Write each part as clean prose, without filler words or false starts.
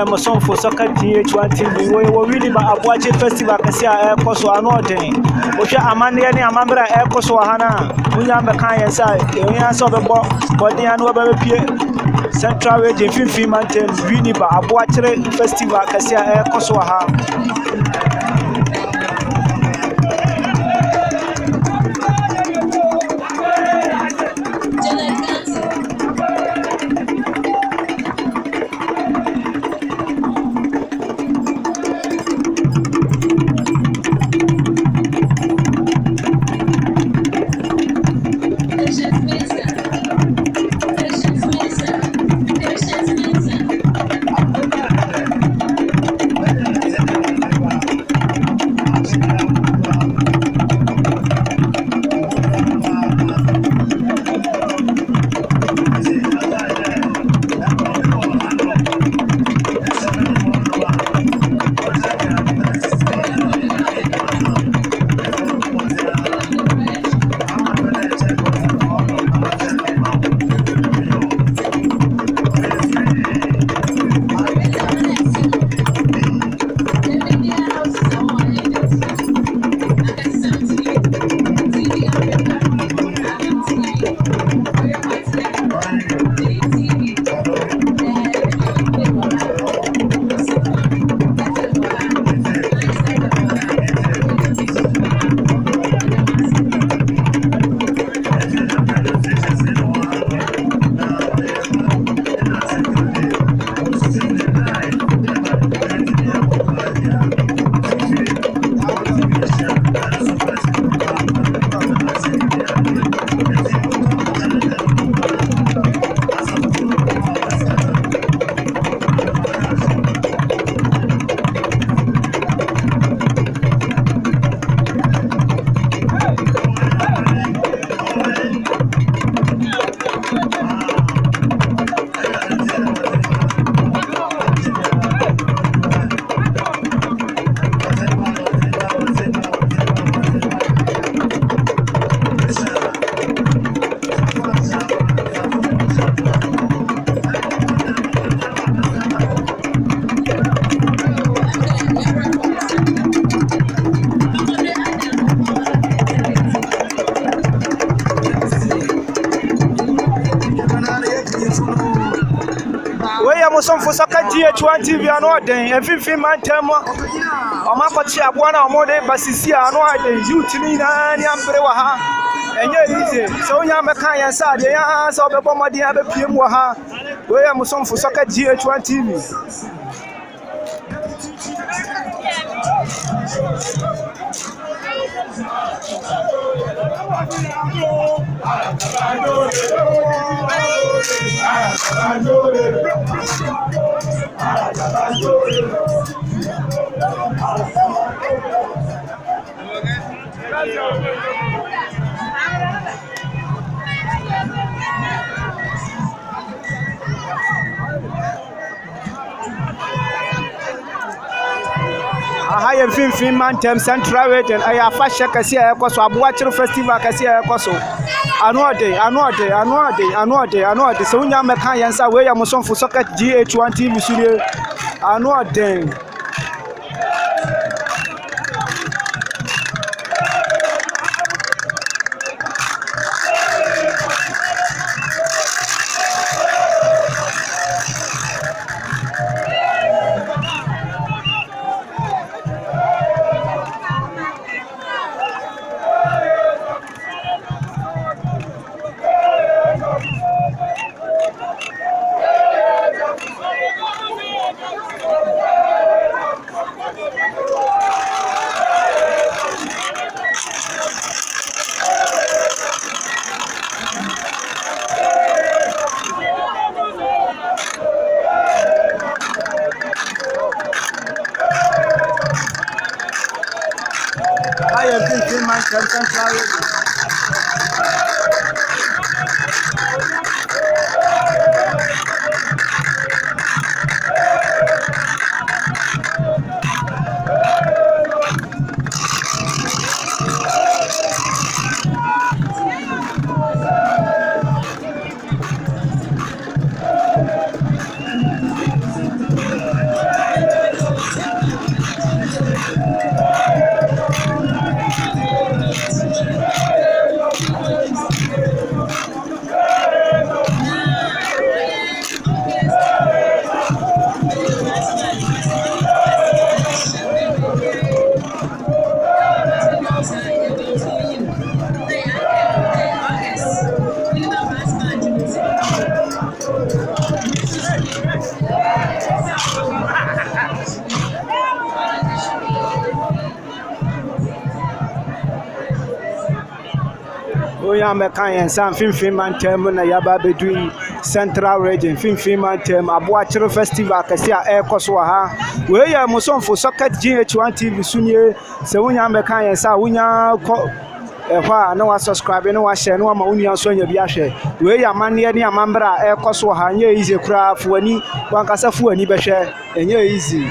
yeah, my son for soccer GH1 TV. We were really about Aboakyere festival. I see a cost or another. Osha Amanda and Amambra air cost or Hana. We are the kind of side. The answer of the box, but the annual Central Region 15 Mountain, winneba Aboakyere festival. I see a cost or some for soccer GH1 TV and what then every 15 man tema Amakochi Abwana Omode Basisi and what then you Tina and Yambrewaha and yeah so Yamaka and Sad yeah so the bomber the other PM Waha where am some for soccer GH1 TV. I am 15 man term Central Region. I have fashion kasi akoso Aboakyere festival kasi akoso. Anode. So we are making yansa we are some for soccer GH1 TV studio. Anode. I am thinking my Central Oya mekan Sam Finfin Mantem na yaba between Central Region Finfin Mantem Aboakyere Festival kese a ekoso ha we ya musonfo socket GH1 TV sunye se wonya mekan Sam wonya ehwa na wa subscribe na wa share na wa ma wonya so nya bi ahwe we ya manne ne amambra ekoso ha nya easy kura fuani wankasa fuani behwe enye easy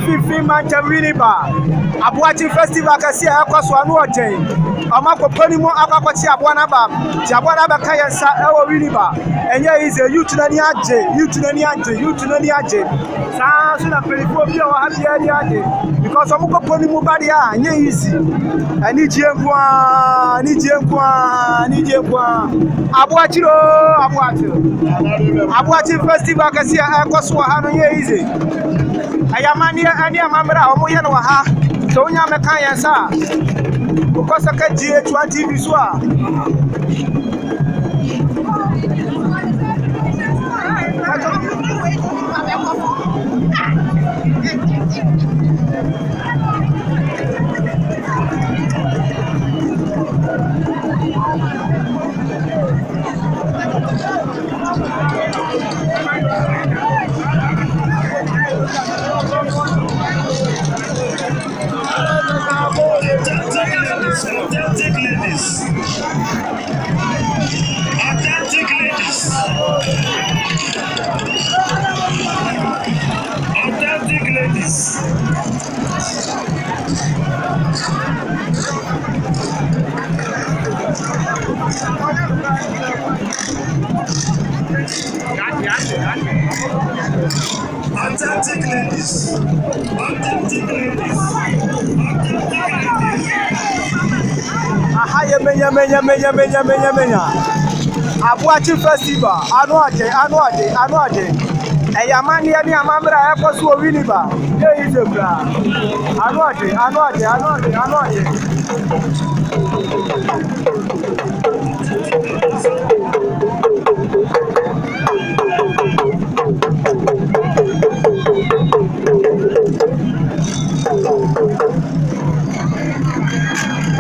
Finfin Mantem winneba Aboakyere Festival kese a ekoso anu ojen amakopani mu akakwachi aboana ba ti aboana ba kan yensa ewo winneba enye ize youth na ni age sa so na pelifo bi o ha bia ni age because amakopani mu ba dia enye easy ani jie nkwa Aboakyere Festival kese a ekoso ha no ye easy ayamani ani amamra omoye no ha so onya mekan yensa because ka GH1 TV so a ladies. Authentic ladies. Aha menya. Aboakyere festival anu ade. Eyamani ani amamra ekoso winneba. Dey zebra. Anu ade.